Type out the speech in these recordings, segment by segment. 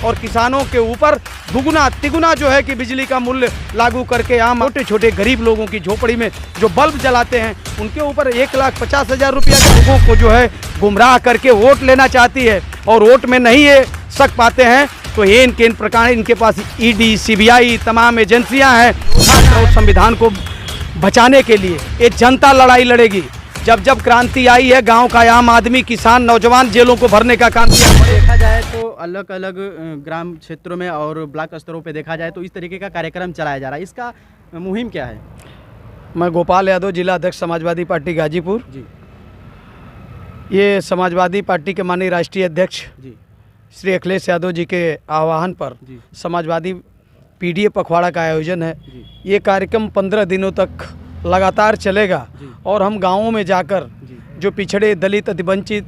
और किसानों के ऊपर दुगुना तिगुना जो है कि बिजली का मूल्य लागू करके आम छोटे छोटे गरीब लोगों की झोपड़ी में जो बल्ब जलाते हैं उनके ऊपर 1,50,000 रुपया के लोगों को जो है गुमराह करके वोट लेना चाहती है और वोट में नहीं ये सक पाते हैं तो ये इन प्रकार इनके पास ईडी सीबीआई तमाम एजेंसियां हैं और संविधान को बचाने के लिए ये जनता लड़ाई लड़ेगी। जब जब क्रांति आई है गांव का आम आदमी किसान नौजवान जेलों को भरने का काम किया। देखा जाए तो अलग अलग ग्राम क्षेत्रों में और ब्लॉक स्तरों पे देखा जाए तो इस तरीके का कार्यक्रम चलाया जा रहा है, इसका मुहिम क्या है? मैं गोपाल यादव, जिला अध्यक्ष समाजवादी पार्टी गाजीपुर जी। ये समाजवादी पार्टी के माननीय राष्ट्रीय अध्यक्ष जी श्री अखिलेश यादव जी के आह्वान पर जी समाजवादी पीडीए पखवाड़ा का आयोजन है। जी ये कार्यक्रम 15 दिनों तक लगातार चलेगा जी और हम गाँवों में जाकर जी जो पिछड़े दलित अतिवंचित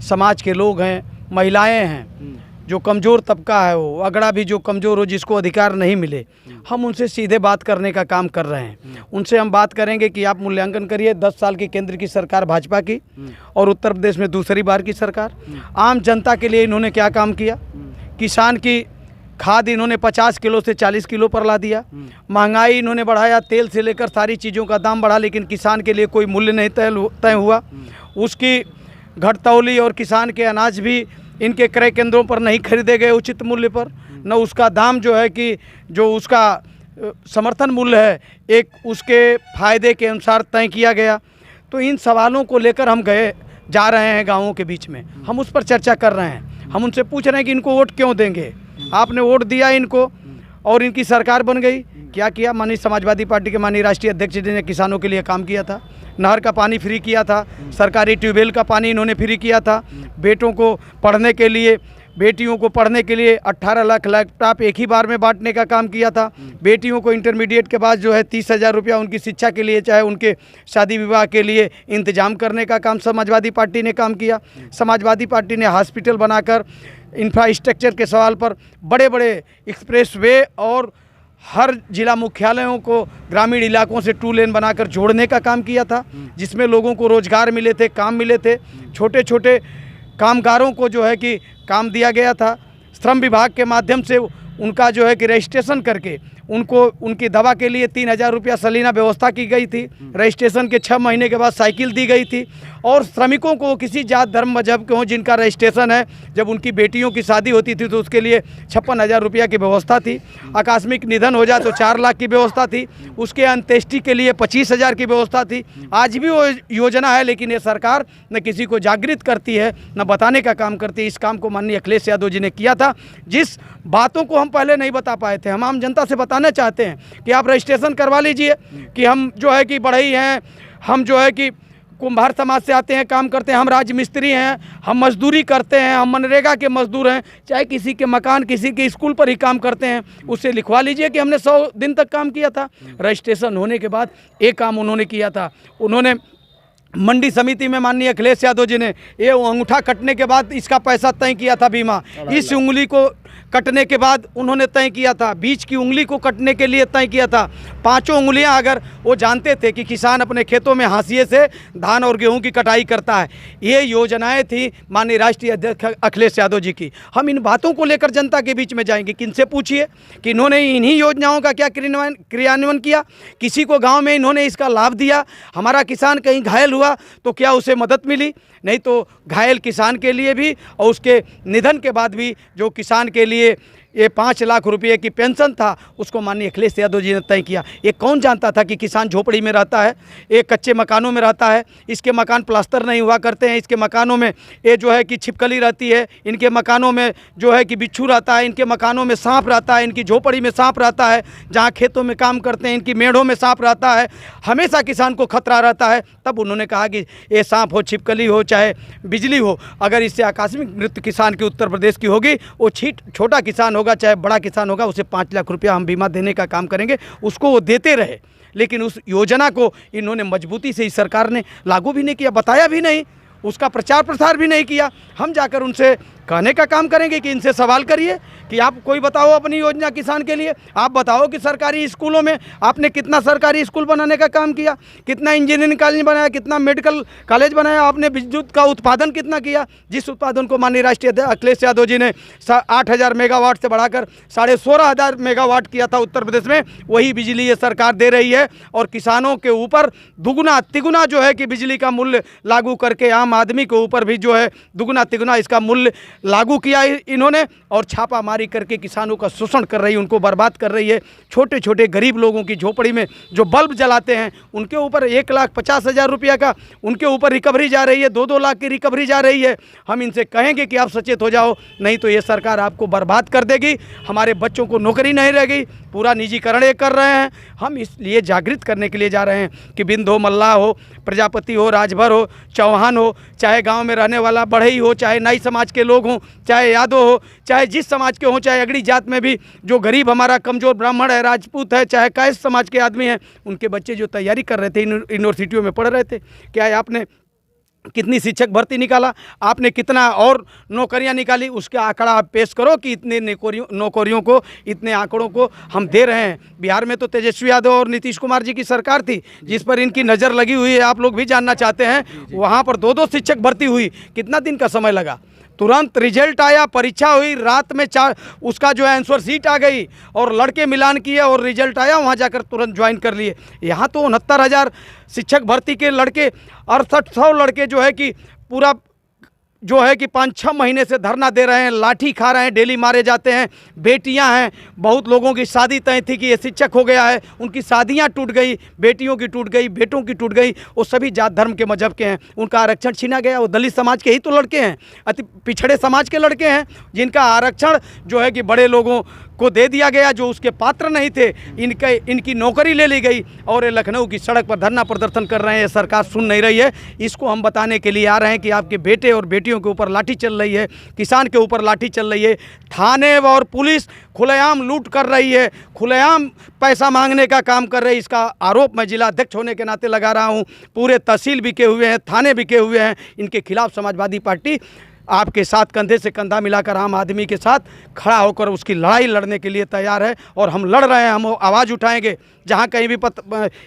समाज के लोग हैं, महिलाएं हैं, जो कमज़ोर तबका है, वो अगड़ा भी जो कमज़ोर हो जिसको अधिकार नहीं मिले, हम उनसे सीधे बात करने का काम कर रहे हैं। उनसे हम बात करेंगे कि आप मूल्यांकन करिए 10 साल की केंद्र की सरकार भाजपा की और उत्तर प्रदेश में दूसरी बार की सरकार, आम जनता के लिए इन्होंने क्या काम किया। किसान की खाद इन्होंने 50 किलो से 40 किलो पर ला दिया, महंगाई इन्होंने बढ़ाया, तेल से लेकर सारी चीज़ों का दाम बढ़ा, लेकिन किसान के लिए कोई मूल्य नहीं तय हुआ। उसकी घटतौली और किसान के अनाज भी इनके क्रय केंद्रों पर नहीं खरीदे गए उचित मूल्य पर, न उसका दाम जो है कि जो उसका समर्थन मूल्य है एक उसके फ़ायदे के अनुसार तय किया गया। तो इन सवालों को लेकर हम जा रहे हैं गाँवों के बीच में, हम उस पर चर्चा कर रहे हैं। हम उनसे पूछ रहे हैं कि इनको वोट क्यों देंगे, आपने वोट दिया इनको और इनकी सरकार बन गई, क्या किया। माननीय समाजवादी पार्टी के माननीय राष्ट्रीय अध्यक्ष जी ने किसानों के लिए काम किया था, नहर का पानी फ्री किया था, सरकारी ट्यूबवेल का पानी इन्होंने फ्री किया था, बेटों को पढ़ने के लिए बेटियों को पढ़ने के लिए 18 लाख लैपटॉप एक ही बार में बांटने का काम किया था। बेटियों को इंटरमीडिएट के बाद जो है 30,000 रुपया उनकी शिक्षा के लिए चाहे उनके शादी विवाह के लिए इंतजाम करने का काम समाजवादी पार्टी ने काम किया। समाजवादी पार्टी ने हॉस्पिटल बनाकर इंफ्रास्ट्रक्चर के सवाल पर बड़े बड़े एक्सप्रेस वे और हर जिला मुख्यालयों को ग्रामीण इलाकों से 2 लेन बनाकर जोड़ने का काम किया था, जिसमें लोगों को रोजगार मिले थे, काम मिले थे। छोटे छोटे कामगारों को जो है कि काम दिया गया था। श्रम विभाग के माध्यम से उनका जो है कि रजिस्ट्रेशन करके उनको उनकी दवा के लिए 3,000 रुपया सलीना व्यवस्था की गई थी। रजिस्ट्रेशन के 6 महीने के बाद साइकिल दी गई थी। और श्रमिकों को किसी जात धर्म मजहब के हों जिनका रजिस्ट्रेशन है, जब उनकी बेटियों की शादी होती थी तो उसके लिए 56,000 रुपया की व्यवस्था थी। आकस्मिक निधन हो जाए तो 4 लाख की व्यवस्था थी। उसके अंत्येष्टि के लिए 25,000 की व्यवस्था थी। आज भी वो योजना है, लेकिन ये सरकार न किसी को जागृत करती है न बताने का काम करती है। इस काम को माननीय अखिलेश यादव जी ने किया था, जिस बातों को हम पहले नहीं बता पाए थे। हम आम जनता से बताना चाहते हैं कि आप रजिस्ट्रेशन करवा लीजिए कि हम जो है कि बढ़ई हैं, हम जो है कि कुम्हार समाज से आते हैं, काम करते हैं, हम राजमिस्त्री हैं, हम मजदूरी करते हैं, हम मनरेगा के मजदूर हैं, चाहे किसी के मकान किसी के स्कूल पर ही काम करते हैं, उससे लिखवा लीजिए कि हमने 100 दिन तक काम किया था। रजिस्ट्रेशन होने के बाद एक काम उन्होंने किया था, उन्होंने मंडी समिति में माननीय अखिलेश यादव जी ने ये अंगूठा कटने के बाद इसका पैसा तय किया था बीमा। इस उंगली को कटने के बाद उन्होंने तय किया था, बीच की उंगली को कटने के लिए तय किया था। 5 उंगलियां अगर वो जानते थे कि किसान अपने खेतों में हाशिए से धान और गेहूं की कटाई करता है। ये योजनाएं थी माननीय राष्ट्रीय अध्यक्ष अखिलेश यादव जी की। हम इन बातों को लेकर जनता के बीच में जाएंगे। किनसे पूछिए कि इन्होंने इन्हीं योजनाओं का क्या क्रियान्वयन किया, किसी को गाँव में इन्होंने इसका लाभ दिया। हमारा किसान कहीं घायल हुआ तो क्या उसे मदद मिली? नहीं। तो घायल किसान के लिए भी और उसके निधन के बाद भी जो किसान के लिए ये 5 लाख रुपये की पेंशन था उसको माननीय अखिलेश यादव जी ने तय किया। ये कौन जानता था कि किसान झोपड़ी में रहता है, एक कच्चे मकानों में रहता है, इसके मकान प्लास्टर नहीं हुआ करते हैं, इसके मकानों में ये जो है कि छिपकली रहती है, इनके मकानों में जो है कि बिच्छू रहता है, इनके मकानों में सांप रहता है, इनकी झोपड़ी में सांप रहता है, जहाँ खेतों में काम करते हैं इनकी मेढ़ों में सांप रहता है, हमेशा किसान को खतरा रहता है। तब उन्होंने कहा कि ये सांप हो, छिपकली हो, चाहे बिजली हो, अगर इससे आकस्मिक मृत्यु किसान की उत्तर प्रदेश की होगी, वो छोटा किसान होगा चाहे बड़ा किसान होगा, उसे 5 लाख रुपया हम बीमा देने का काम करेंगे। उसको वो देते रहे, लेकिन उस योजना को इन्होंने मजबूती से इस सरकार ने लागू भी नहीं किया, बताया भी नहीं, उसका प्रचार प्रसार भी नहीं किया। हम जाकर उनसे कहने का काम करेंगे कि इनसे सवाल करिए कि आप कोई बताओ अपनी योजना किसान के लिए। आप बताओ कि सरकारी स्कूलों में आपने कितना सरकारी स्कूल बनाने का काम किया, कितना इंजीनियरिंग कॉलेज बनाया, कितना मेडिकल कॉलेज बनाया, आपने विद्युत का उत्पादन कितना किया, जिस उत्पादन को माननीय राष्ट्रीय अध्यक्ष अखिलेश यादव जी ने 8,000 मेगावाट से बढ़ाकर 16,500 मेगावाट किया था उत्तर प्रदेश में, वही बिजली ये सरकार दे रही है। और किसानों के ऊपर दुगुना तिगुना जो है कि बिजली का मूल्य लागू करके आम आदमी के ऊपर भी जो है दुगुना तिगुना इसका मूल्य लागू किया इन्होंने, और छापामारी करके किसानों का शोषण कर रही है, उनको बर्बाद कर रही है। छोटे छोटे गरीब लोगों की झोपड़ी में जो बल्ब जलाते हैं उनके ऊपर 1,50,000 रुपया का उनके ऊपर रिकवरी जा रही है, 2-2 लाख की रिकवरी जा रही है। हम इनसे कहेंगे कि आप सचेत हो जाओ, नहीं तो ये सरकार आपको बर्बाद कर देगी, हमारे बच्चों को नौकरी नहीं रहेगी, पूरा निजीकरण ये कर रहे हैं। हम इसलिए जागृत करने के लिए जा रहे हैं कि बिंद हो, मल्लाह हो, प्रजापति हो, राजभर हो, चौहान हो, चाहे गांव में रहने वाला बढ़ई हो, चाहे नाई समाज के लोग हों, चाहे यादव हो, चाहे जिस समाज के हों, चाहे अगड़ी जात में भी जो गरीब हमारा कमज़ोर ब्राह्मण है, राजपूत है, चाहे कैस समाज के आदमी हैं, उनके बच्चे जो तैयारी कर रहे थे, यूनिवर्सिटियों में पढ़ रहे थे, क्या आपने कितनी शिक्षक भर्ती निकाला, आपने कितना और नौकरियां निकाली, उसका आंकड़ा आप पेश करो कि इतने नौकरियों को, इतने आंकड़ों को हम दे रहे हैं। बिहार में तो तेजस्वी यादव और नीतीश कुमार जी की सरकार थी जिस पर इनकी नज़र लगी हुई है, आप लोग भी जानना चाहते हैं। वहाँ पर 2-2 शिक्षक भर्ती हुई, कितना दिन का समय लगा, तुरंत रिजल्ट आया, परीक्षा हुई, रात में उसका जो है आंसर शीट आ गई और लड़के मिलान किए और रिजल्ट आया, वहाँ जाकर तुरंत ज्वाइन कर लिए। यहाँ तो 69,000 शिक्षक भर्ती के लड़के, 6800 लड़के जो है कि पूरा जो है कि 5-6 महीने से धरना दे रहे हैं, लाठी खा रहे हैं, डेली मारे जाते हैं। बेटियां हैं, बहुत लोगों की शादी तय थी कि ये शिक्षक हो गया है, उनकी शादियां टूट गई, बेटियों की टूट गई, बेटों की टूट गई। वो सभी जात धर्म के मजहब के हैं, उनका आरक्षण छीना गया। वो दलित समाज के ही तो लड़के हैं, अति पिछड़े समाज के लड़के हैं, जिनका आरक्षण जो है कि बड़े लोगों को दे दिया गया जो उसके पात्र नहीं थे। इनकी नौकरी ले ली गई और ये लखनऊ की सड़क पर धरना प्रदर्शन कर रहे हैं। सरकार सुन नहीं रही है। इसको हम बताने के लिए आ रहे हैं कि आपके बेटे और बेटियों के ऊपर लाठी चल रही है, किसान के ऊपर लाठी चल रही है, थाने और पुलिस खुलेआम लूट कर रही है, खुलेआम पैसा मांगने का काम कर रही है। इसका आरोप मैं जिला अध्यक्ष होने के नाते लगा रहा हूँ। पूरे तहसील बिके हुए हैं, थाने बिके हुए हैं। इनके खिलाफ समाजवादी पार्टी आपके साथ कंधे से कंधा मिलाकर आम आदमी के साथ खड़ा होकर उसकी लड़ाई लड़ने के लिए तैयार है और हम लड़ रहे हैं। हम आवाज़ उठाएंगे जहाँ कहीं भी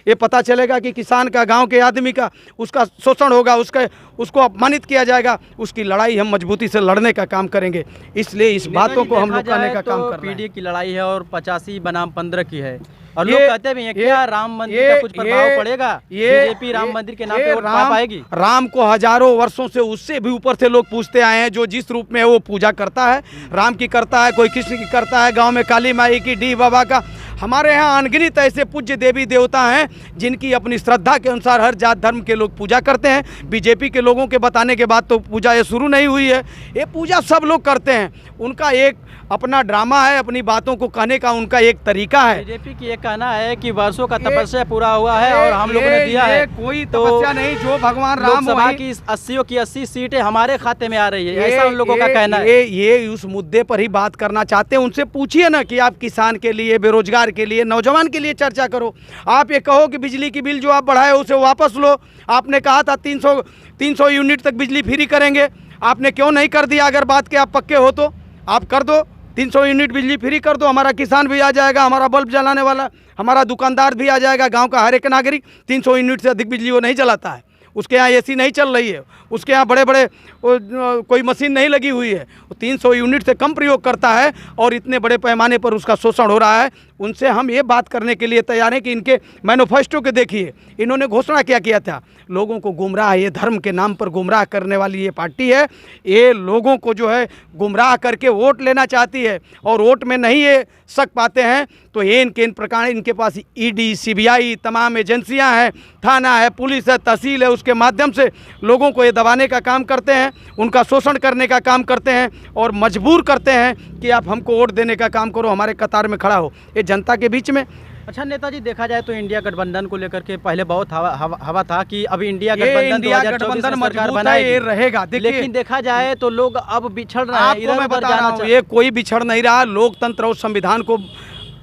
ये पता चलेगा कि किसान का, गांव के आदमी का उसका शोषण होगा, उसको अपमानित किया जाएगा, उसकी लड़ाई हम मजबूती से लड़ने का काम करेंगे। इसलिए इस बातों को हम लोग करने का काम कर रहे हैं। पीडी की लड़ाई है और 85 बनाम 15 की है और लोग कहते भी हैं क्या राम मंदिर का कुछ प्रभाव पड़ेगा? बीजेपी राम मंदिर के नाम पे वोट पा पाएगी? राम को हजारों वर्षों से, उससे भी ऊपर से लोग पूछते आए हैं। जो जिस रूप में वो पूजा करता है, राम की करता है, कोई कृष्ण की करता है, गांव में काली माई की, डी बाबा का। हमारे यहाँ अनगिनत ऐसे पूज्य देवी देवता हैं जिनकी अपनी श्रद्धा के अनुसार हर जात धर्म के लोग पूजा करते हैं। बीजेपी के लोगों के बताने के बाद तो पूजा ये शुरू नहीं हुई है। ये पूजा सब लोग करते हैं, उनका एक अपना ड्रामा है, अपनी बातों को कहने का उनका एक तरीका है। बीजेपी की ये कहना है कि वर्षों का तपस्या पूरा हुआ है और हम लोगों ने दिया है। कोई तपस्या नहीं, जो भगवान राम लोकसभा की 80 की 80 सीटें हमारे खाते में आ रही है, ऐसा उन लोगों का कहना है। ये उस मुद्दे पर ही बात करना चाहते हैं। उनसे पूछिए ना कि आप किसान के लिए, बेरोजगार के लिए, नौजवान के लिए चर्चा करो। आप ये कहो कि बिजली की बिल जो आप बढ़ाए उसे वापस लो। आपने कहा था 300 यूनिट तक बिजली फ्री करेंगे, आपने क्यों नहीं कर दिया? अगर बात के आप पक्के हो तो आप कर दो, 300 यूनिट बिजली फ्री कर दो। हमारा किसान भी आ जाएगा, हमारा बल्ब जलाने वाला, हमारा दुकानदार भी आ जाएगा। गांव का हर एक नागरिक 300 यूनिट से अधिक बिजली वो नहीं जलाता है, उसके यहाँ एसी नहीं चल रही है, उसके यहाँ बड़े बड़े कोई मशीन नहीं लगी हुई है, वो 300 यूनिट से कम प्रयोग करता है और इतने बड़े पैमाने पर उसका शोषण हो रहा है। उनसे हम ये बात करने के लिए तैयार हैं कि इनके मैनिफेस्टो के देखिए, इन्होंने घोषणा क्या किया था। लोगों को गुमराह, ये धर्म के नाम पर गुमराह करने वाली ये पार्टी है। ये लोगों को जो है गुमराह करके वोट लेना चाहती है और वोट में नहीं ये शक पाते हैं तो ये इन प्रकार इनके पास ईडी, सीबीआई तमाम एजेंसियां हैं, थाना है, पुलिस है, तहसील है, उसके माध्यम से लोगों को ये दबाने का काम करते हैं, उनका शोषण करने का काम करते हैं और मजबूर करते हैं कि आप हमको वोट देने का काम करो, हमारे कतार में खड़ा हो। ये जनता के बीच में। अच्छा नेताजी, देखा जाए तो इंडिया गठबंधन को लेकर के पहले बहुत हवा था कि अभी इंडिया गठबंधन 2024 में सरकार बनाएगी, रहेगा। लेकिन देखा जाए तो लोग अब बिछड़ रहे हैं। आपको मैं बता रहा हूं, ये कोई बिछड़ नहीं रहा। लोकतंत्र और संविधान को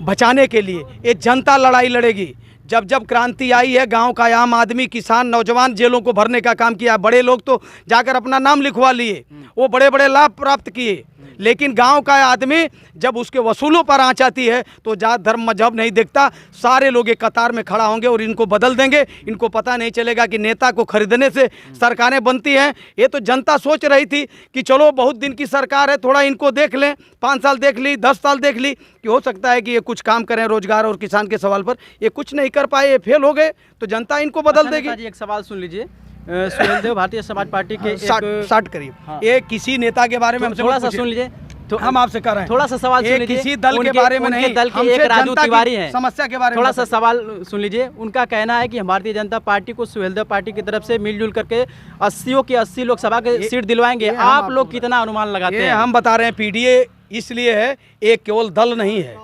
बचाने के लिए ये जनता लड़ाई लड़ेगी। जब जब क्रांति आई है, गांव का आम आदमी, किसान, नौजवान जेलों को भरने का काम किया। बड़े लोग तो जाकर अपना नाम लिखवा लिए, वो बड़े बड़े लाभ प्राप्त किए, लेकिन गांव का आदमी जब उसके वसूलों पर आँच आती है तो जात धर्म मजहब नहीं देखता, सारे लोग एक कतार में खड़ा होंगे और इनको बदल देंगे। इनको पता नहीं चलेगा कि नेता को खरीदने से सरकारें बनती हैं। ये तो जनता सोच रही थी कि चलो बहुत दिन की सरकार है, थोड़ा इनको देख लें, 5 साल देख ली, 10 साल देख ली, कि हो सकता है कि ये कुछ काम करें रोजगार और किसान के सवाल पर। ये कुछ नहीं कर पाए, ये फेल हो गए, तो जनता इनको बदल देगी। नेताजी, एक सवाल सुन लीजिए। सुहेलदेव भारतीय समाज पार्टी के 60 करीब, ये किसी नेता के बारे में हमसे थोड़ा सा सुन लीजिए, तो हम आपसे कर रहे हैं, थोड़ा सा सवाल सुन लीजिए। किसी दल के बारे में नहीं, दल के एक राजू तिवारी हैं, समस्या के बारे में थोड़ा सा सवाल सुन लीजिए। उनका कहना है कि भारतीय जनता पार्टी को सुहेलदेव पार्टी की तरफ से मिलजुल करके 80 की 80 लोकसभा के सीट दिलवाएंगे। आप लोग कितना अनुमान लगाते हैं? हम बता रहे हैं, पीडीए इसलिए है, एक केवल दल नहीं है,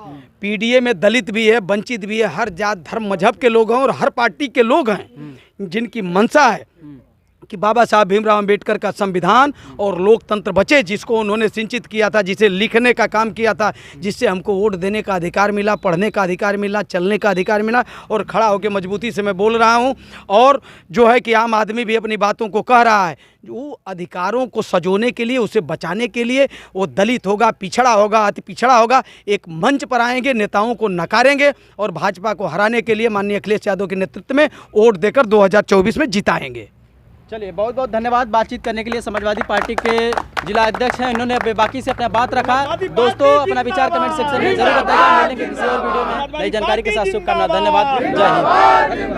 पीडीए में दलित भी है, वंचित भी है, हर जात धर्म मजहब के लोग हैं और हर पार्टी के लोग हैं जिनकी मंशा है कि बाबा साहब भीमराव अंबेडकर का संविधान और लोकतंत्र बचे, जिसको उन्होंने सिंचित किया था, जिसे लिखने का काम किया था, जिससे हमको वोट देने का अधिकार मिला, पढ़ने का अधिकार मिला, चलने का अधिकार मिला। और खड़ा होकर मजबूती से मैं बोल रहा हूं, और जो है कि आम आदमी भी अपनी बातों को कह रहा है। वो अधिकारों को सजोने के लिए, उसे बचाने के लिए, वो दलित होगा, पिछड़ा होगा, अति पिछड़ा होगा, एक मंच पर आएंगे, नेताओं को नकारेंगे और भाजपा को हराने के लिए माननीय अखिलेश यादव के नेतृत्व में वोट देकर 2024 में जिताएंगे। चलिए, बहुत बहुत धन्यवाद बातचीत करने के लिए। समाजवादी पार्टी के जिला अध्यक्ष हैं, इन्होंने बेबाकी से अपना बात रखा। दोस्तों, अपना विचार कमेंट सेक्शन में जरूर बताइए। मिलेंगे किसी और वीडियो में नई जानकारी के साथ। शुभकामना, धन्यवाद, जय हिंद।